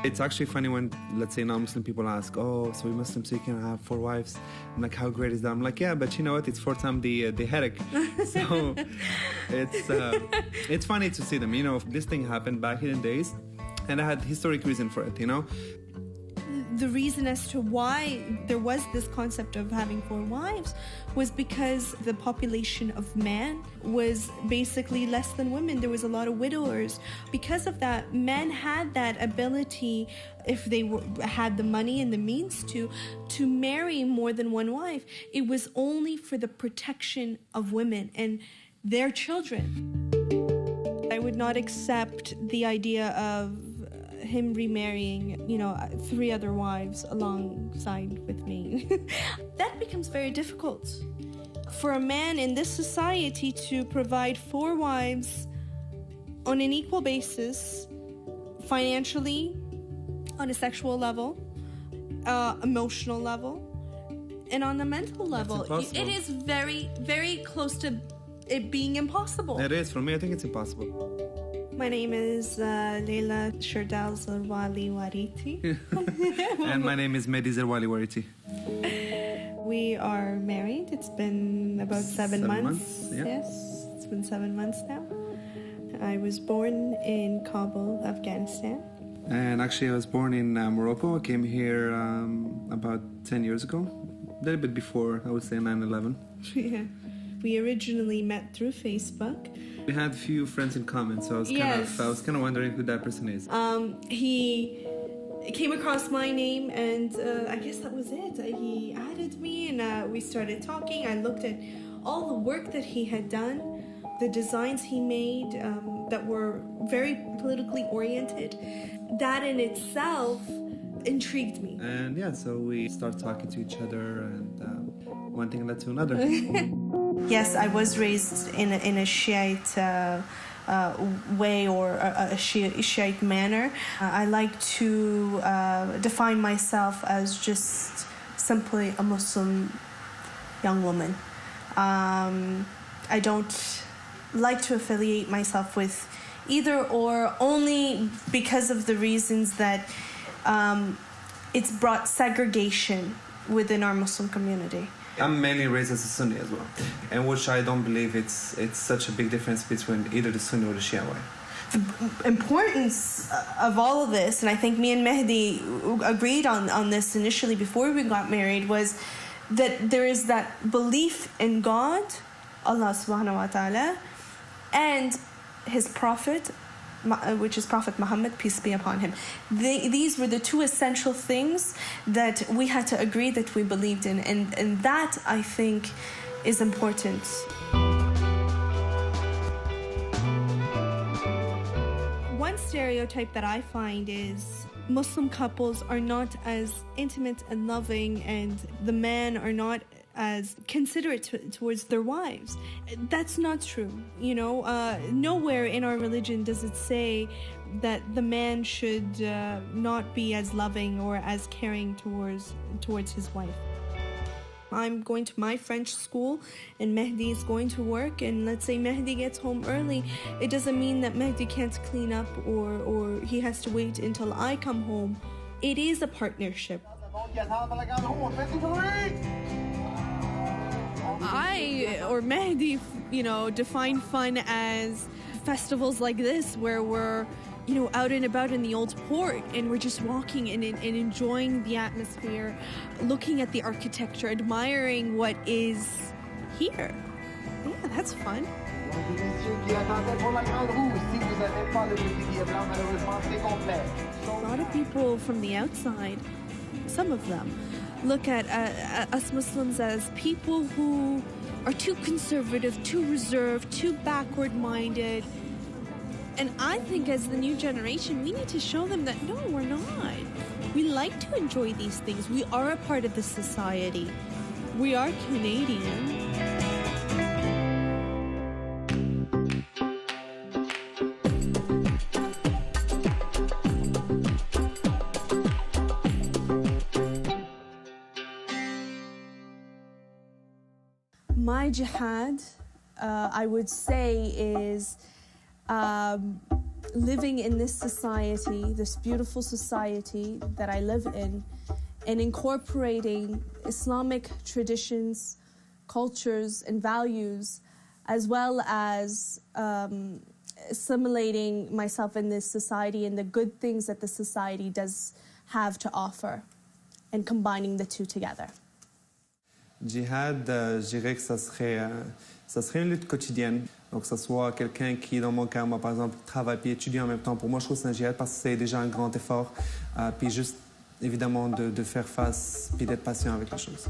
It's actually funny when, let's say, non-Muslim people ask, oh, so you're Muslim, so you can have 4 wives. I'm like, how great is that? I'm like, yeah, but you know what? It's 4 times the headache. So it's funny to see them. You know, this thing happened back in the days, and I had historic reason for it, you know? The reason as to why there was this concept of having 4 wives was because the population of men was basically less than women. There was a lot of widowers. Because of that, men had that ability, if they had the money and the means to marry more than 1 wife. It was only for the protection of women and their children. I would not accept the idea of him remarrying, 3 other wives alongside with me. That becomes very difficult for a man in this society to provide 4 wives on an equal basis, financially, on a sexual level, emotional level, and on the mental level. It is very, very close to it being impossible. It is. For me, I think it's impossible. My name is Laila Sherdal Zerwali Wariti. And my name is Mehdi Zerwali Wariti. We are married. It's been about 7 months. Yeah. Yes, it's been 7 months now. I was born in Kabul, Afghanistan. And actually, I was born in Morocco. I came here about 10 years ago. A little bit before, I would say 9/11. Yeah. We originally met through Facebook. We had a few friends in common, so I was kind of wondering who that person is. He came across my name, and I guess that was it. He added me, and we started talking. I looked at all the work that he had done, the designs he made that were very politically oriented. That in itself intrigued me. And yeah, so we started talking to each other, and one thing led to another. Yes, I was raised in a Shiite way or a Shiite manner. I like to define myself as just simply a Muslim young woman. I don't like to affiliate myself with either or, only because of the reasons that it's brought segregation within our Muslim community. I'm mainly raised as a Sunni as well, and which I don't believe it's such a big difference between either the Sunni or the Shia way. The importance of all of this, and I think me and Mehdi agreed on this initially before we got married, was that there is that belief in God, Allah subhanahu wa ta'ala, and His Prophet, which is Prophet Muhammad, peace be upon him. These were the 2 essential things that we had to agree that we believed in, and that, I think, is important. One stereotype that I find is Muslim couples are not as intimate and loving, and the men are not as considerate towards their wives. That's not true. Nowhere in our religion does it say that the man should not be as loving or as caring towards his wife. I'm going to my French school and Mehdi is going to work, and let's say Mehdi gets home early. It doesn't mean that Mehdi can't clean up or he has to wait until I come home. It is a partnership. I, or Mehdi, define fun as festivals like this where we're, out and about in the old port and we're just walking and enjoying the atmosphere, looking at the architecture, admiring what is here. Yeah, that's fun. A lot of people from the outside, some of them, look at us Muslims as people who are too conservative, too reserved, too backward-minded. And I think as the new generation, we need to show them that, no, we're not. We like to enjoy these things. We are a part of the society. We are Canadian. My jihad, I would say, is living in this society, this beautiful society that I live in, and incorporating Islamic traditions, cultures, and values, as well as assimilating myself in this society and the good things that the society does have to offer, and combining the two together. Jihad, je dirais que ça serait une lutte quotidienne. Donc, que ce soit quelqu'un qui, dans mon cas, moi, par exemple, travaille puis étudie en même temps. Pour moi, je trouve que c'est un jihad parce que c'est déjà un grand effort. Puis juste, évidemment, de faire face puis d'être patient avec les choses.